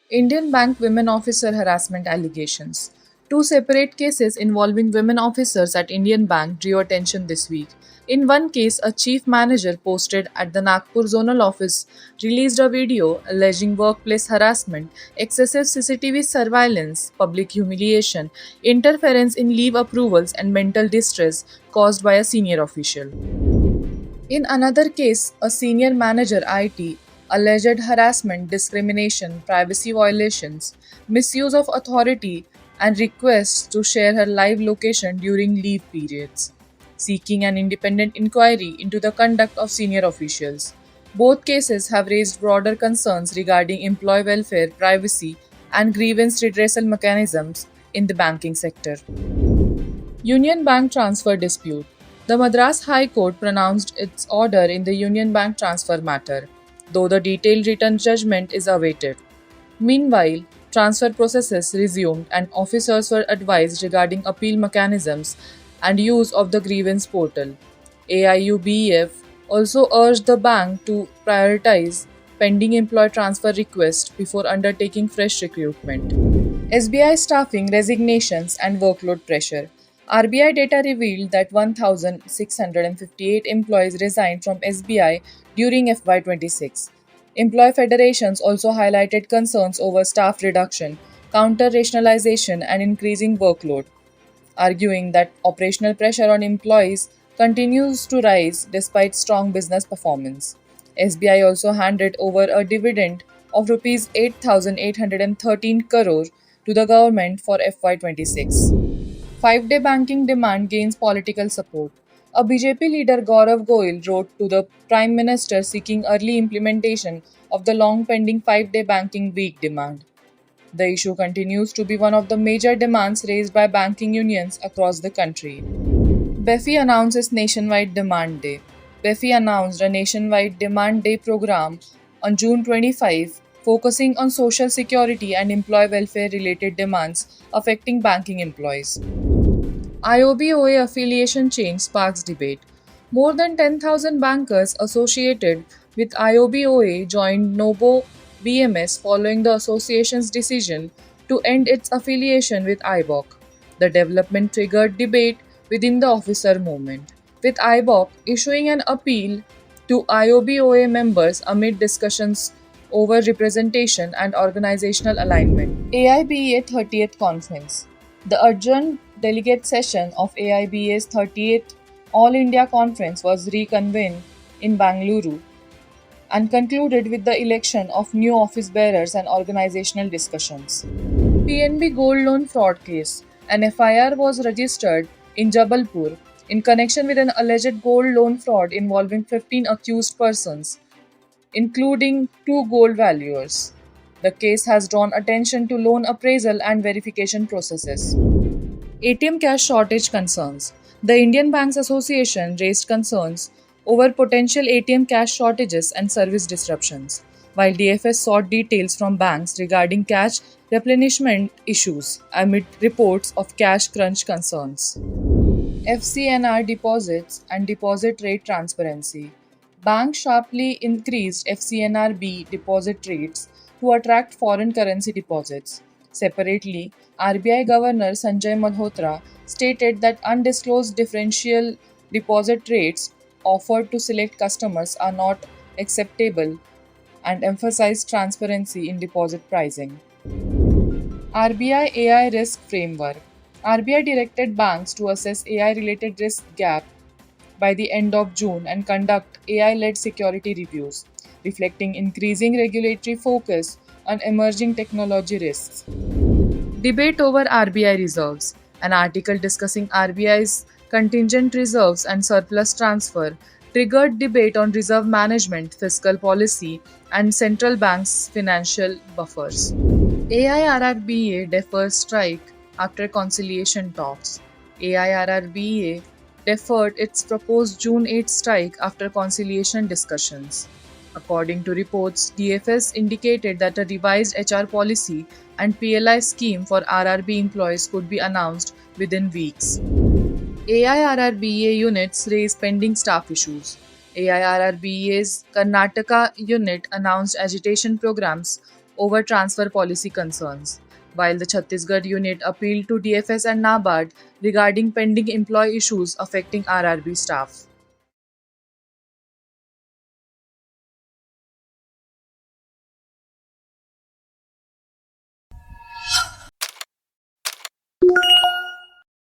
Indian Bank women officer harassment allegations. Two separate cases involving women officers at Indian Bank drew attention this week. In one case, a chief manager posted at the Nagpur zonal office released a video alleging workplace harassment, excessive CCTV surveillance, public humiliation, interference in leave approvals, and mental distress caused by a senior official. In another case, a senior manager IT alleged harassment, discrimination, privacy violations, misuse of authority, and requests to share her live location during leave periods, seeking an independent inquiry into the conduct of senior officials. Both cases have raised broader concerns regarding employee welfare, privacy, and grievance redressal mechanisms in the banking sector. Union Bank transfer dispute. The Madras High Court pronounced its order in the Union Bank transfer matter, though the detailed written judgment is awaited. Meanwhile, transfer processes resumed and officers were advised regarding appeal mechanisms and use of the grievance portal. AIUBEF also urged the bank to prioritize pending employee transfer requests before undertaking fresh recruitment. SBI staffing resignations and workload pressure. RBI data revealed that 1,658 employees resigned from SBI during FY26. Employee federations also highlighted concerns over staff reduction, counter rationalization, and increasing workload, arguing that operational pressure on employees continues to rise despite strong business performance. SBI also handed over a dividend of Rs 8,813 crore to the government for FY26. 5-day banking demand gains political support. A BJP leader Gaurav Goyal wrote to the Prime Minister seeking early implementation of the long pending 5-day banking week demand. The issue continues to be one of the major demands raised by banking unions across the country. BEFI announces Nationwide Demand Day. BEFI announced a nationwide Demand Day program on June 25, focusing on social security and employee welfare related demands affecting banking employees. IOBOA affiliation change sparks debate. More than 10,000 bankers associated with IOBOA joined NOBO BMS following the association's decision to end its affiliation with IBOC. The development triggered debate within the officer movement, with IBOC issuing an appeal to IOBOA members amid discussions over representation and organizational alignment. AIBA 30th Conference. The adjourned delegate session of AIBA's 38th All India Conference was reconvened in Bangalore and concluded with the election of new office bearers and organizational discussions. PNB gold loan fraud case. An FIR was registered in Jabalpur in connection with an alleged gold loan fraud involving 15 accused persons, including two gold valuers. The case has drawn attention to loan appraisal and verification processes. ATM cash shortage concerns. The Indian Banks Association raised concerns over potential ATM cash shortages and service disruptions, while DFS sought details from banks regarding cash replenishment issues amid reports of cash crunch concerns. FCNR deposits and deposit rate transparency. Banks sharply increased FCNR-B deposit rates to attract foreign currency deposits. Separately, RBI Governor Sanjay Malhotra stated that undisclosed differential deposit rates offered to select customers are not acceptable and emphasized transparency in deposit pricing. RBI AI Risk Framework. RBI directed banks to assess AI related risk gap by the end of June and conduct AI led security reviews, reflecting increasing regulatory focus on emerging technology risks. Debate over RBI reserves. An article discussing RBI's contingent reserves and surplus transfer triggered debate on reserve management, fiscal policy, and central banks' financial buffers. AIRRBA defers strike after conciliation talks. AIRRBA deferred its proposed June 8 strike after conciliation discussions. According to reports, DFS indicated that a revised HR policy and PLI scheme for RRB employees could be announced within weeks. AIRRBA units raise pending staff issues. AIRRBA's Karnataka unit announced agitation programs over transfer policy concerns, while the Chhattisgarh unit appealed to DFS and NABARD regarding pending employee issues affecting RRB staff.